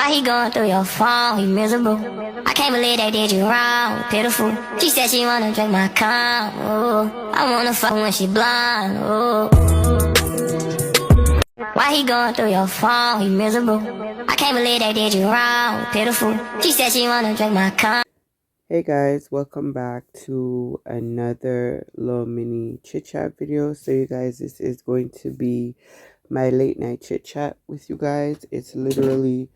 Why he going through your phone? He miserable. I can't believe they did you wrong. Pitiful. She said she wanna drink my cum. Ooh. I wanna fuck when she blind. Ooh. Why he going through your phone? He miserable. I can't believe they did you wrong. Pitiful. She said she wanna drink my cum. Hey guys, welcome back to another little mini chit chat video. So you guys, this is going to be my late night chit chat with you guys. It's literally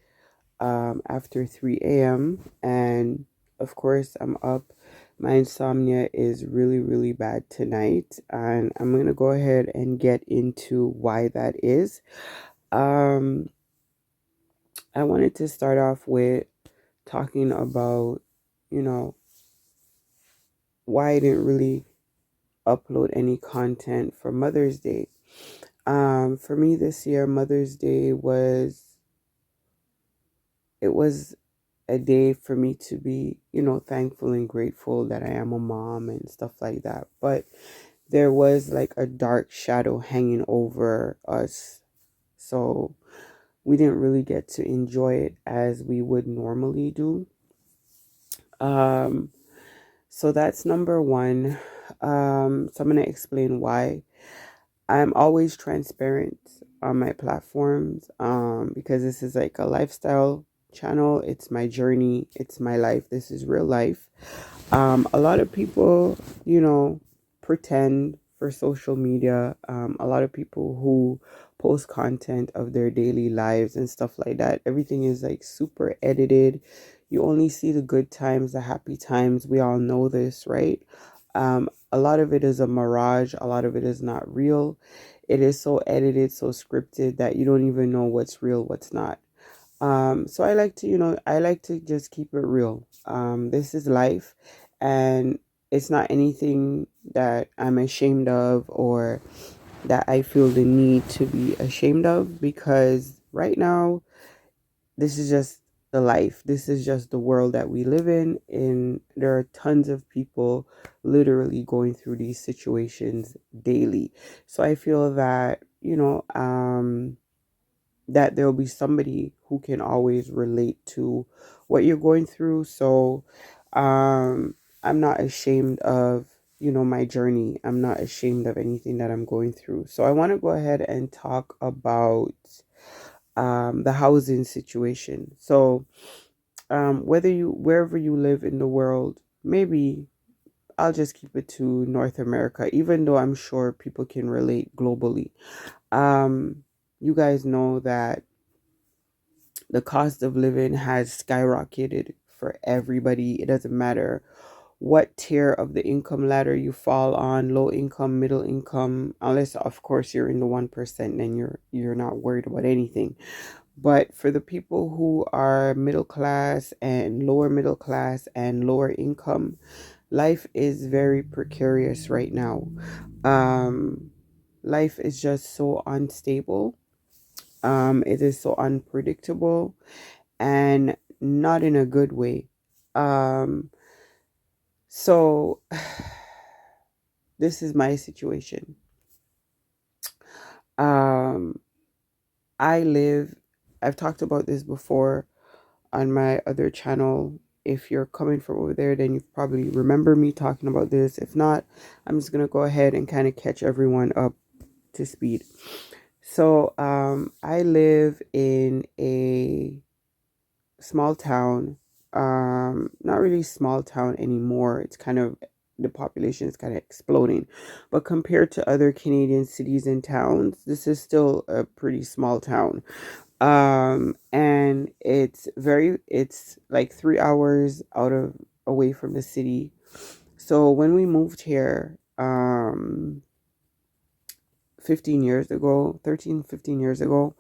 after 3 a.m. and of course I'm up. My insomnia is really bad tonight, and I'm gonna go ahead and get into why that is. Um, I wanted to start off with talking about, you know, why I didn't really upload any content for Mother's Day. For me this year, Mother's Day was a day for me to be, thankful and grateful that I am a mom and stuff like that. But there was like a dark shadow hanging over us. So we didn't really get to enjoy it as we would normally do. Um, so that's number one. So I'm going to explain why. I'm always transparent on my platforms because this is like a lifestyle channel. It's my journey, it's my life. This is real life. A lot of people, pretend for social media. A lot of people who post content of their daily lives and stuff like that. Everything is like super edited. You only see the good times, the happy times. We all know this, right? A lot of it is a mirage. A lot of it is not real. It is so edited, so scripted that you don't even know what's real, what's not. So I like to just keep it real. This is life, and it's not anything that I'm ashamed of or that I feel the need to be ashamed of, because right now this is just the life. This is just the world that we live in, and there are tons of people literally going through these situations daily. So I feel that, that there'll be somebody who can always relate to what you're going through. So I'm not ashamed of, my journey. I'm not ashamed of anything that I'm going through. So I want to go ahead and talk about the housing situation. So wherever you live in the world, maybe I'll just keep it to North America, even though I'm sure people can relate globally. You guys know that the cost of living has skyrocketed for everybody. It doesn't matter what tier of the income ladder you fall on, low income, middle income, unless of course you're in the 1%, then you're not worried about anything. But for the people who are middle class and lower income, life is very precarious right now. Life is just so unstable. It is so unpredictable, and not in a good way. Um, so this is my situation. Um, I live, I've talked about this before on my other channel. If you're coming from over there, then you probably remember me talking about this. If not, I'm just going to go ahead and kind of catch everyone up to speed. So, I live in a small town, not really small town anymore. It's kind of, the population is kind of exploding, but compared to other Canadian cities and towns, this is still a pretty small town. And it's like 3 hours away from the city. So when we moved here 15 years ago, 15 years ago,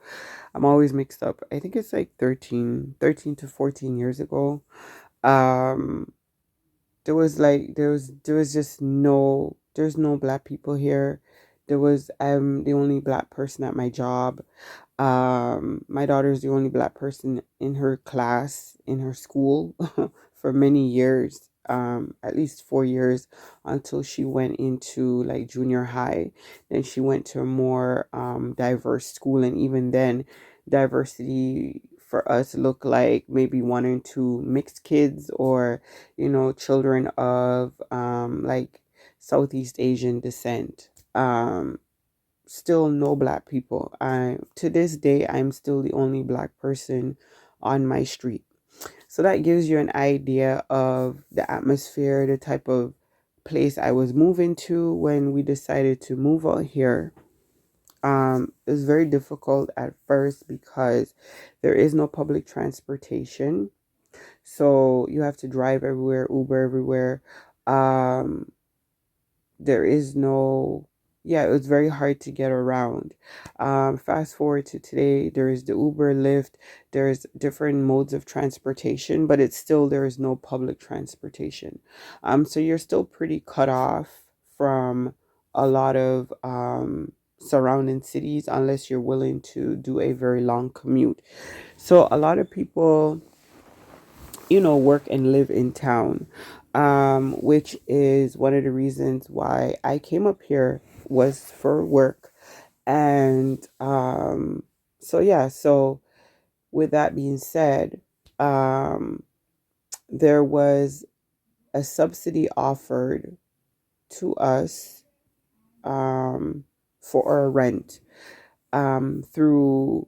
I'm always mixed up. I think it's like 13 to 14 years ago. Um, there was just there's no black people here. I'm the only black person at my job. My daughter's the only black person in her class, in her school, for many years. At least 4 years, until she went into like junior high. Then she went to a more diverse school, and even then, diversity for us look like maybe one or two mixed kids, or children of like Southeast Asian descent. Still no black people. I To this day, I'm still the only black person on my street. So that gives you an idea of the atmosphere, the type of place I was moving to when we decided to move out here. It was very difficult at first because there is no public transportation. So you have to drive everywhere, Uber everywhere. Um, there is no, yeah, it was very hard to get around. Fast forward to today, there is the Uber, Lyft, there's different modes of transportation, but it's still, there is no public transportation. So you're still pretty cut off from a lot of surrounding cities unless you're willing to do a very long commute. So a lot of people work and live in town, which is one of the reasons why I came up here was for work. And so, yeah, so with that being said, um, there was a subsidy offered to us for our rent through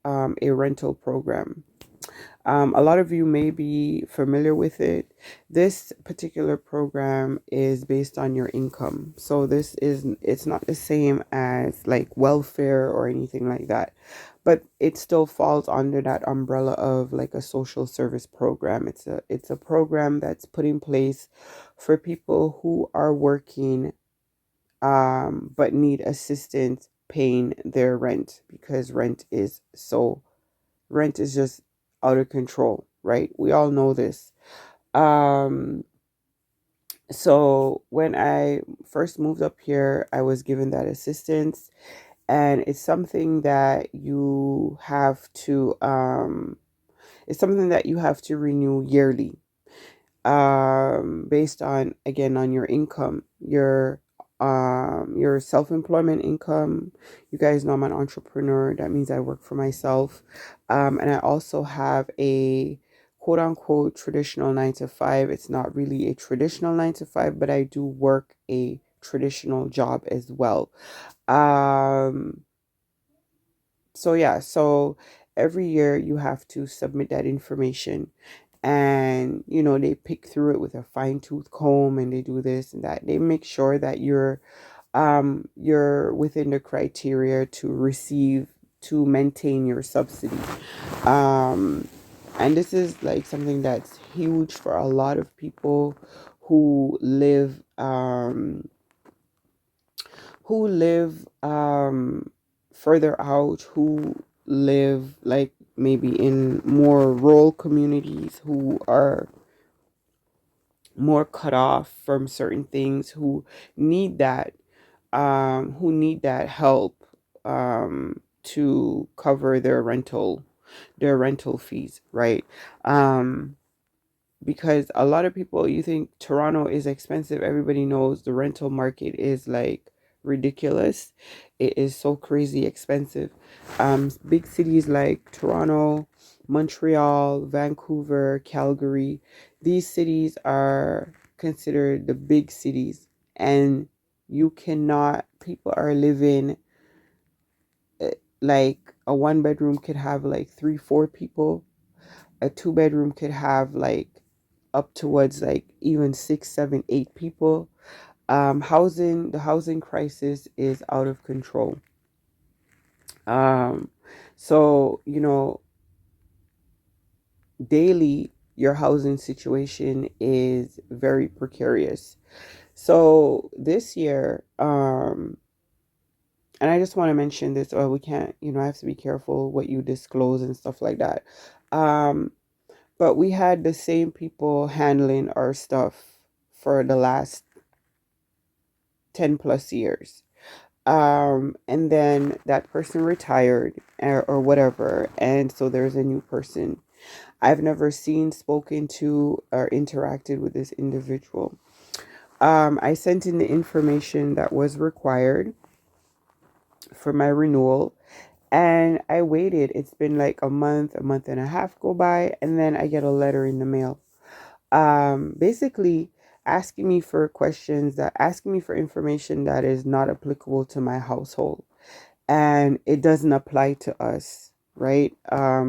a rental program. A lot of you may be familiar with it. This particular program is based on your income. So it's not the same as like welfare or anything like that, but it still falls under that umbrella of like a social service program. It's a program that's put in place for people who are working, but need assistance paying their rent because rent is just out of control, right? We all know this. Um, so when I first moved up here, I was given that assistance, and it's something that you have to renew yearly, based on, again, on your income, your self-employment income. You guys know I'm an entrepreneur. That means I work for myself. And I also have a quote unquote traditional 9 to 5. It's not really a traditional 9 to 5, but I do work a traditional job as well. Um, so yeah, so every year you have to submit that information, and they pick through it with a fine-tooth comb, and they do this and that. They make sure that you're within the criteria to maintain your subsidy. Um and this is like something that's huge for a lot of people who live further out, who live like maybe in more rural communities, who are more cut off from certain things, who need that help to cover their rental fees, right? um because a lot of people, you think Toronto is expensive. Everybody knows the rental market is like ridiculous. It is so crazy expensive. Big cities like Toronto, Montreal, Vancouver, Calgary, these cities are considered the big cities, and people are living, uh, like a one bedroom could have like 3 4 people. A 2 bedroom could have like up towards like even 6 7 8 people. The housing crisis is out of control. um so daily your housing situation is very precarious. So this year, and I just want to mention this, or we can't, I have to be careful what you disclose and stuff like that. um but we had the same people handling our stuff for the last 10 plus years. And then that person retired, or whatever, and so there's a new person. I've never seen, spoken to, or interacted with this individual. I sent in the information that was required for my renewal, And I waited. It's been like a month and a half go by, and then I get a letter in the mail. Basically asking me for information that is not applicable to my household, and it doesn't apply to us, right?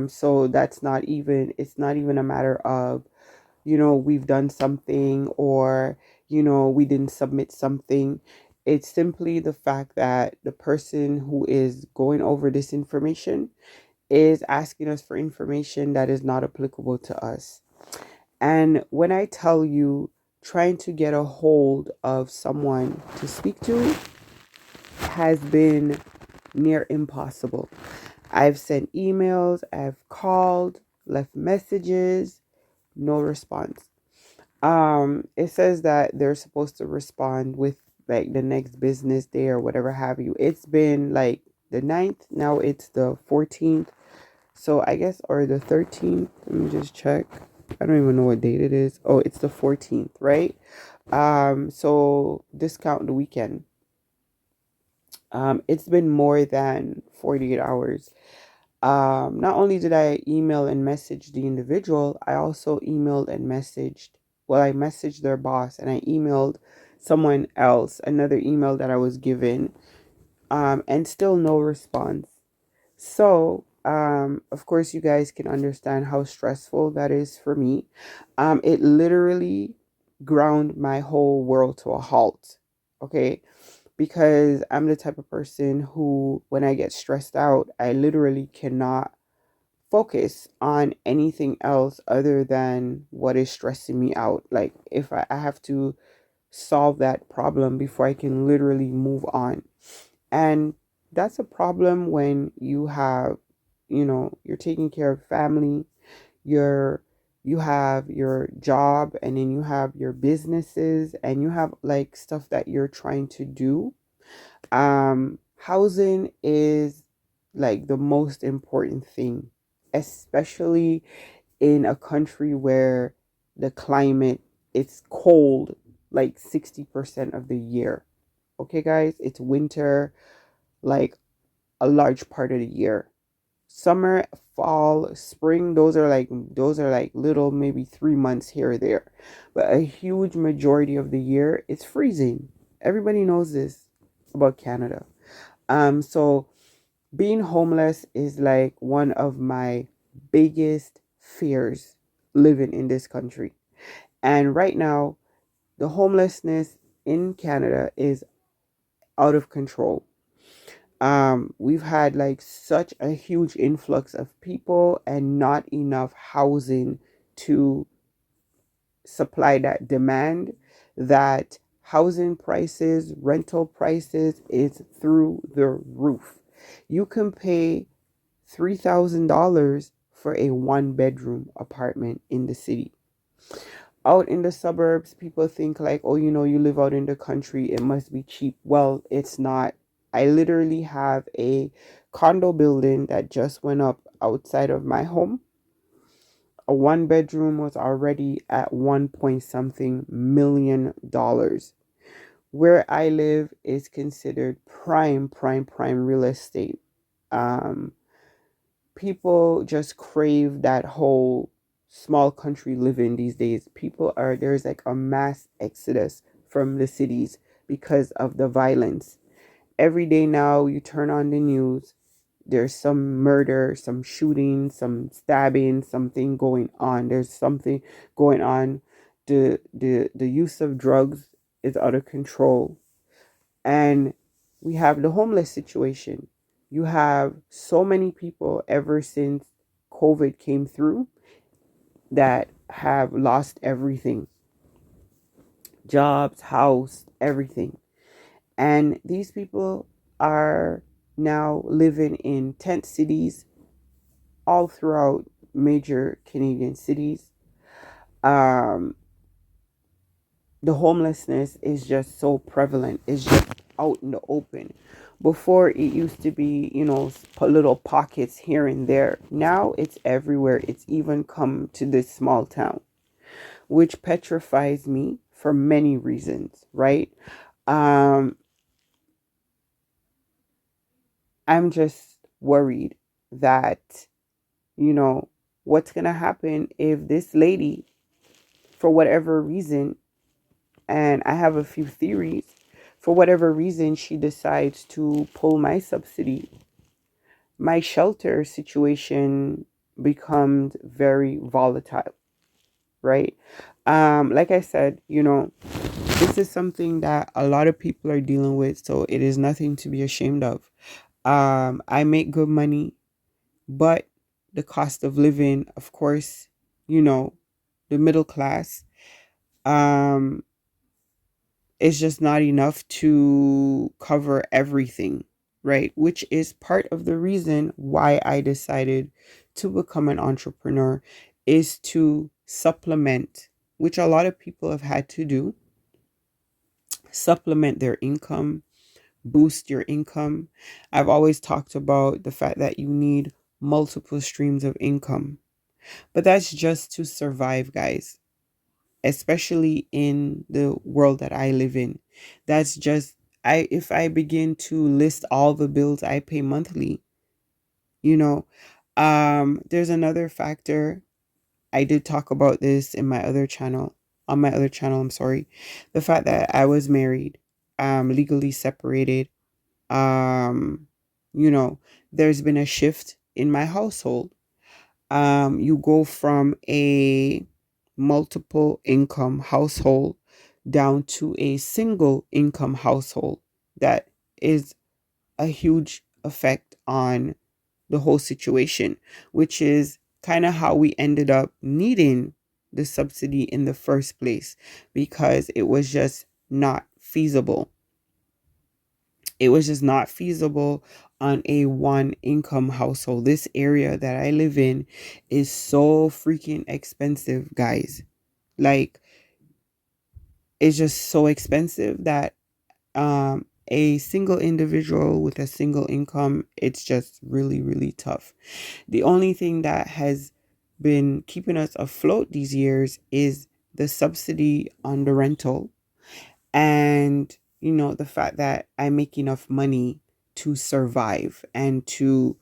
So it's not even a matter of, we've done something, or, we didn't submit something. It's simply the fact that the person who is going over this information is asking us for information that is not applicable to us. And when I tell you, trying to get a hold of someone to speak to has been near impossible. I've sent emails, I've called, left messages, no response. It says that they're supposed to respond with like the next business day or whatever have you. It's been like the 9th, now it's the 14th. So I guess, or the 13th. Let me just check. I don't even know what date it is. Oh, it's the 14th, right? So discount the weekend. It's been more than 48 hours. Not only did I email and message the individual, I also I messaged their boss, and I emailed someone else, another email that I was given, and still no response. So, of course, you guys can understand how stressful that is for me. It literally ground my whole world to a halt. Okay, because I'm the type of person who, when I get stressed out, I literally cannot focus on anything else other than what is stressing me out. Like, if I have to solve that problem before I can literally move on. And that's a problem when you're taking care of family, you're you have your job, and then you have your businesses, and you have like stuff that you're trying to do. Housing is like the most important thing, especially in a country where the climate, it's cold like 60% of the year. Okay, guys, it's winter like a large part of the year. Summer, fall, spring, those are like little, maybe 3 months here or there. But a huge majority of the year it's freezing. Everybody knows this about Canada. So being homeless is like one of my biggest fears living in this country. And right now, the homelessness in Canada is out of control. We've had like such a huge influx of people and not enough housing to supply that demand, that housing prices, rental prices is through the roof. You can pay $3,000 for a one bedroom apartment in the city. Out in the suburbs, people think like, oh, you live out in the country, it must be cheap. Well, it's not. I literally have a condo building that just went up outside of my home. A one bedroom was already at 1 point something million dollars. Where I live is considered prime real estate. Um, People just crave that whole small country living these days. There's like a mass exodus from the cities because of the violence. Every day now, you turn on the news, there's some murder, some shooting, some stabbing, something going on. There's something going on. The use of drugs is out of control. And we have the homeless situation. You have so many people ever since COVID came through that have lost everything: jobs, house, everything. And these people are now living in tent cities all throughout major Canadian cities. Um, the homelessness is just so prevalent. It's just out in the open. Before, it used to be, little pockets here and there. Now it's everywhere. It's even come to this small town, which petrifies me for many reasons, right? Um, I'm just worried that, you know, what's going to happen if this lady, for whatever reason, and I have a few theories, for whatever reason, she decides to pull my subsidy, my shelter situation becomes very volatile, right? Like I said, this is something that a lot of people are dealing with, so it is nothing to be ashamed of. I make good money, but the cost of living, of course, the middle class, um, is just not enough to cover everything, right? Which is part of the reason why I decided to become an entrepreneur, is to supplement, which a lot of people have had to do, supplement their income, boost your income. I've always talked about the fact that you need multiple streams of income, but that's just to survive, guys, especially in the world that I live in. That's just, if I begin to list all the bills I pay monthly, you know, there's another factor. I did talk about this in my other channel, on my other channel, I'm sorry. The fact that I was married, legally separated, um, you know, there's been a shift in my household. You go from a multiple income household down to a single income household. That is a huge effect on the whole situation, which is kind of how we ended up needing the subsidy in the first place, because it was just not feasible. It was just not feasible on a one income household. This area that I live in is so freaking expensive, guys. Like, it's just so expensive that a single individual with a single income, it's just really, really tough. The only thing that has been keeping us afloat these years is the subsidy on the rental, and the fact that I make enough money to survive and to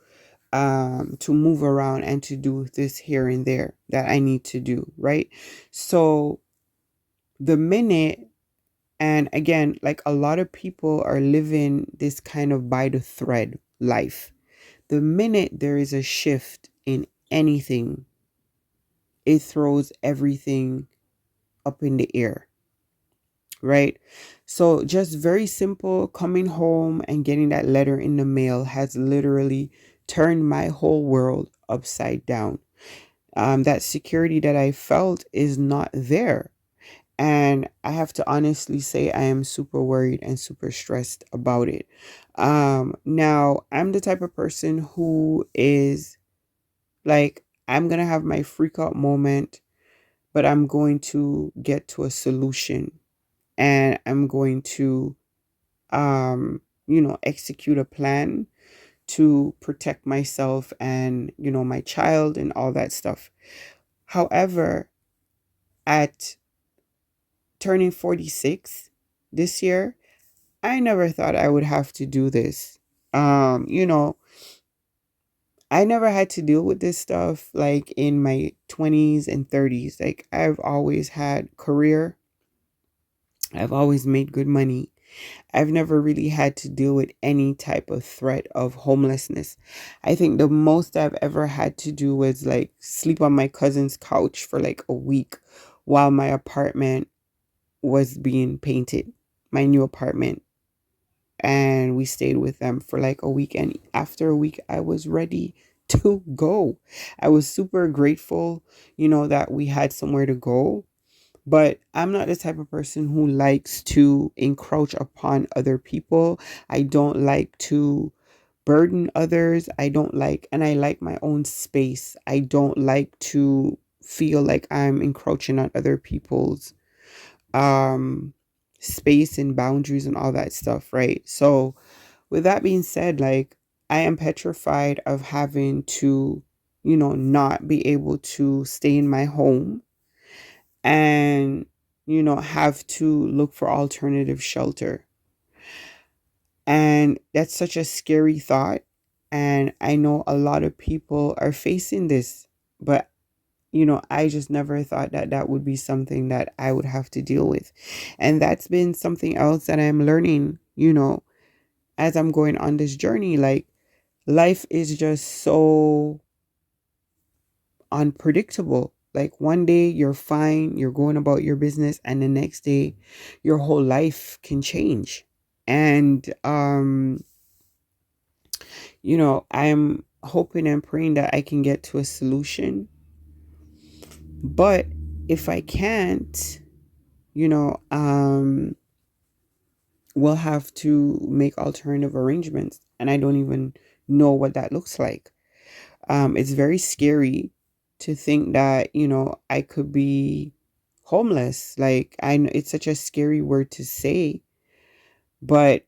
move around and to do this here and there that I need to do, right? So the minute, and again, like, a lot of people are living this kind of by the thread life. The minute there is a shift in anything, it throws everything up in the air, right? So just very simple, coming home and getting that letter in the mail has literally turned my whole world upside down. That security that I felt is not there. And I have to honestly say, I am super worried and super stressed about it. Now, I'm the type of person who is like, I'm going to have my freak out moment, but I'm going to get to a solution, and I'm going to, execute a plan to protect myself and, my child and all that stuff. However, at turning 46 this year, I never thought I would have to do this. I never had to deal with this stuff like in my 20s and 30s. Like, I've always had career. I've always made good money. I've never really had to deal with any type of threat of homelessness. I think the most I've ever had to do was like sleep on my cousin's couch for like a week while my apartment was being painted, my new apartment. And we stayed with them for like a week. And after a week, I was ready to go. I was super grateful, that we had somewhere to go. But I'm not the type of person who likes to encroach upon other people. I don't like to burden others. I don't like, and I like my own space. I don't like to feel like I'm encroaching on other people's um space and boundaries and all that stuff, right? So with that being said, like, I am petrified of having to, not be able to stay in my home and, have to look for alternative shelter. And that's such a scary thought. And I know a lot of people are facing this, but I just never thought that that would be something that I would have to deal with. And that's been something else that I'm learning, as I'm going on this journey. Like, life is just so unpredictable. Like, one day you're fine, you're going about your business, and the next day your whole life can change. And I'm hoping and praying that I can get to a solution. But if I can't, we'll have to make alternative arrangements. And I don't even know what that looks like. It's very scary to think that, I could be homeless. Like, I know it's such a scary word to say, but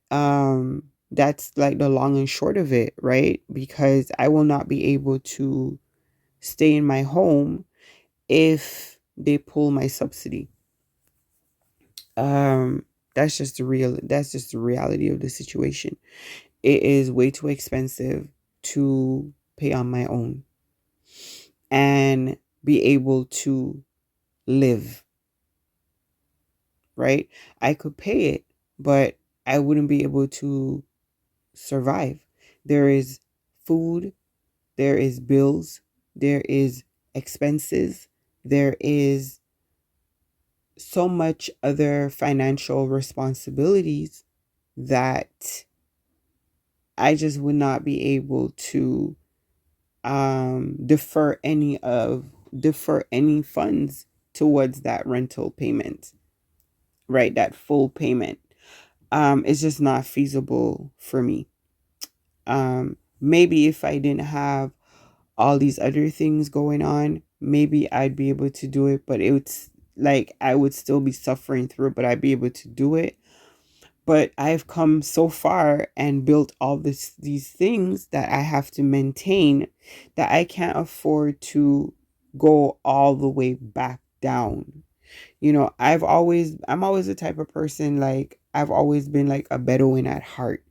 that's like the long and short of it, right? Because I will not be able to stay in my home if they pull my subsidy. Um, that's just the reality of the situation. It is way too expensive to pay on my own and be able to live, right? I could pay it, but I wouldn't be able to survive. There is food, there is bills, there is expenses, there is so much other financial responsibilities that I just would not be able to defer any funds towards that rental payment, right? That full payment. It's just not feasible for me. Maybe if I didn't have all these other things going on, maybe I'd be able to do it, but it's like I would still be suffering through it, but I'd be able to do it. But I've come so far and built all these things that I have to maintain, that I can't afford to go all the way back down. I'm always the type of person, like, I've always been like a Bedouin at heart.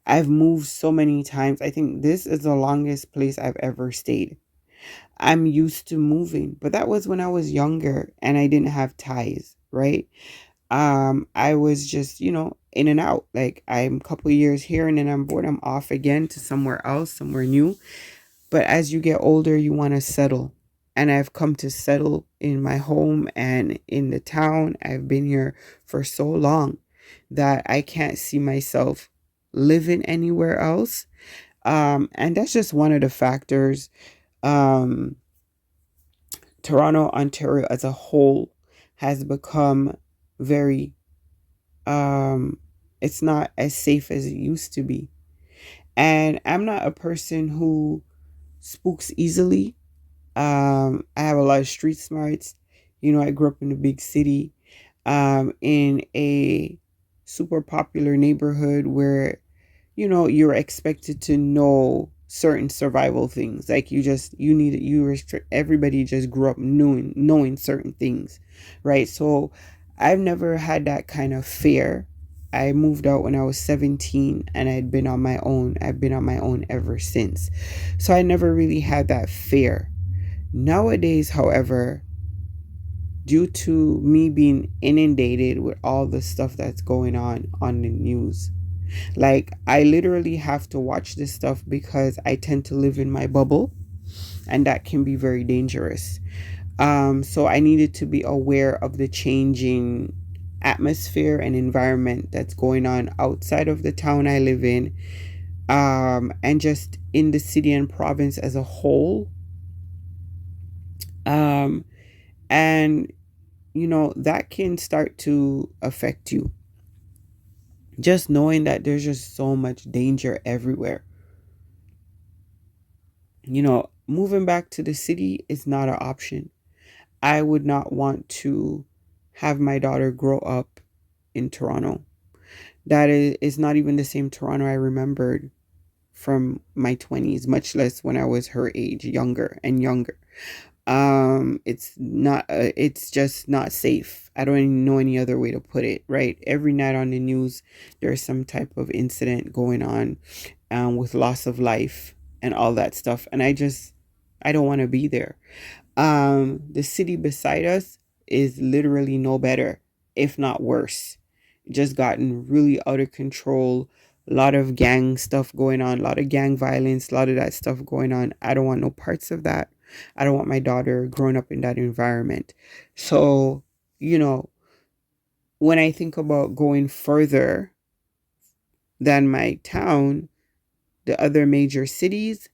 I've moved so many times. I think this is the longest place I've ever stayed. I'm used to moving, but that was when I was younger and I didn't have ties, right? I was just, in and out. Like, I'm a couple years here and then I'm bored, I'm off again to somewhere else, somewhere new. But as you get older, you want to settle. And I've come to settle in my home and in the town. I've been here for so long that I can't see myself living anywhere else. And that's just one of the factors. Um, Toronto, Ontario as a whole has become very, um, it's not as safe as it used to be. And I'm not a person who spooks easily. I have a lot of street smarts. I grew up in a big city, in a super popular neighborhood where, you're expected to know certain survival things. Like, everybody just grew up knowing certain things, right? So I've never had that kind of fear. I moved out when I was 17 and I'd been on my own. I've been on my own ever since. So I never really had that fear. Nowadays, however, due to me being inundated with all the stuff that's going on the news, like, I literally have to watch this stuff because I tend to live in my bubble, and that can be very dangerous. So I needed to be aware of the changing atmosphere and environment that's going on outside of the town I live in, and just in the city and province as a whole. Um, and that can start to affect you. Just knowing that there's just so much danger everywhere. Moving back to the city is not an option. I would not want to have my daughter grow up in Toronto. That is not even the same Toronto I remembered from my 20s, much less when I was her age, younger and younger. It's just not safe. I don't even know any other way to put it, right? Every night on the news there's some type of incident going on. with loss of life and all that stuff. And I don't want to be there. The city beside us is literally no better, if not worse. Just gotten really out of control. A lot of gang stuff going on, a lot of gang violence, a lot of that stuff going on. I don't want no parts of that. I don't want my daughter growing up in that environment. So, you know, when I think about going further than my town, the other major cities,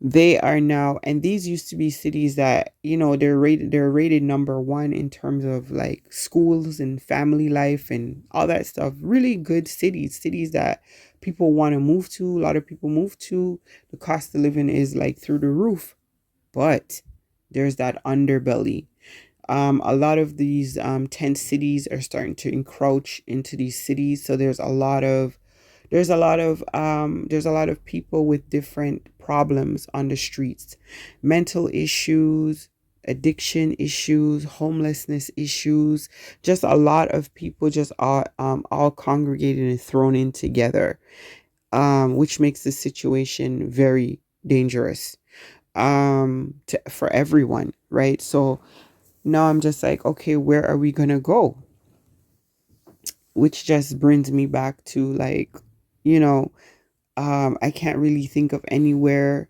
they are now, and these used to be cities that, they're rated number one in terms of like schools and family life and all that stuff. Really good cities that people want to move to. A lot of people move to. The cost of living is like through the roof, but there's that underbelly. A lot of these tent cities are starting to encroach into these cities, so there's a lot of people with different problems on the streets, mental issues, addiction issues, homelessness issues, just a lot of people just all congregated and thrown in together, which makes the situation very dangerous, for everyone, right? So now I'm just like, okay, where are we gonna go? Which just brings me back to like, you know, I can't really think of anywhere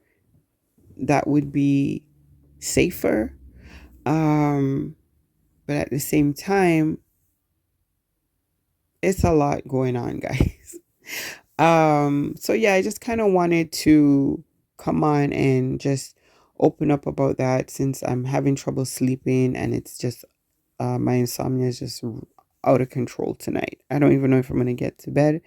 that would be safer. Um, but at the same time, it's a lot going on, guys. So yeah, I just kind of wanted to come on and just open up about that since I'm having trouble sleeping and it's just my insomnia is just out of control tonight. I don't even know if I'm gonna get to bed.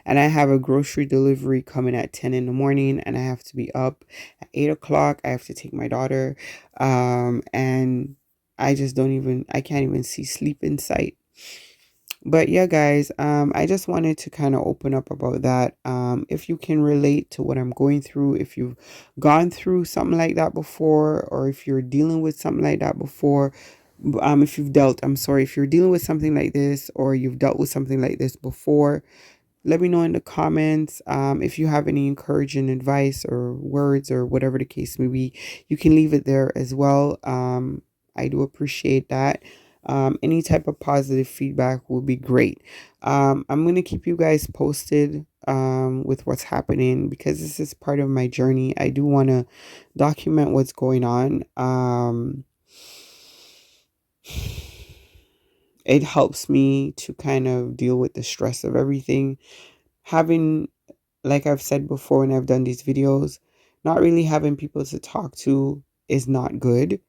And I have a grocery delivery coming at 10 in the morning, and I have to be up at 8 o'clock. I have to take my daughter. And I can't even see sleep in sight. But yeah, guys, I just wanted to kind of open up about that. If you can relate to what I'm going through, if you've gone through something like that before, or if you're dealing with something like that before, if you're dealing with something like this, or you've dealt with something like this before, let me know in the comments. If you have any encouraging advice or words or whatever the case may be, you can leave it there as well. I do appreciate that. Any type of positive feedback will be great. I'm going to keep you guys posted with what's happening because this is part of my journey. I do want to document what's going on. It helps me to kind of deal with the stress of everything. Having, like I've said before when I've done these videos, not really having people to talk to is not good.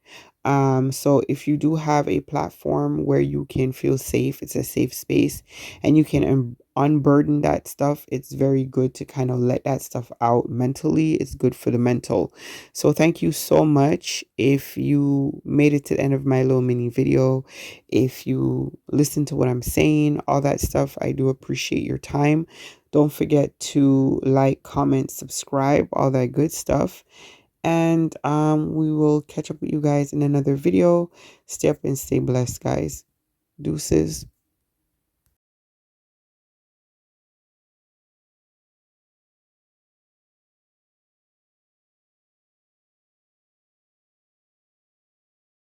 So if you do have a platform where you can feel safe, it's a safe space, and you can unburden that stuff, it's very good to kind of let that stuff out mentally. It's good for the mental. So thank you so much. If you made it to the end of my little mini video, if you listen to what I'm saying, all that stuff, I do appreciate your time. Don't forget to like, comment, subscribe, all that good stuff. And we will catch up with you guys in another video. Stay up and stay blessed, guys. Deuces.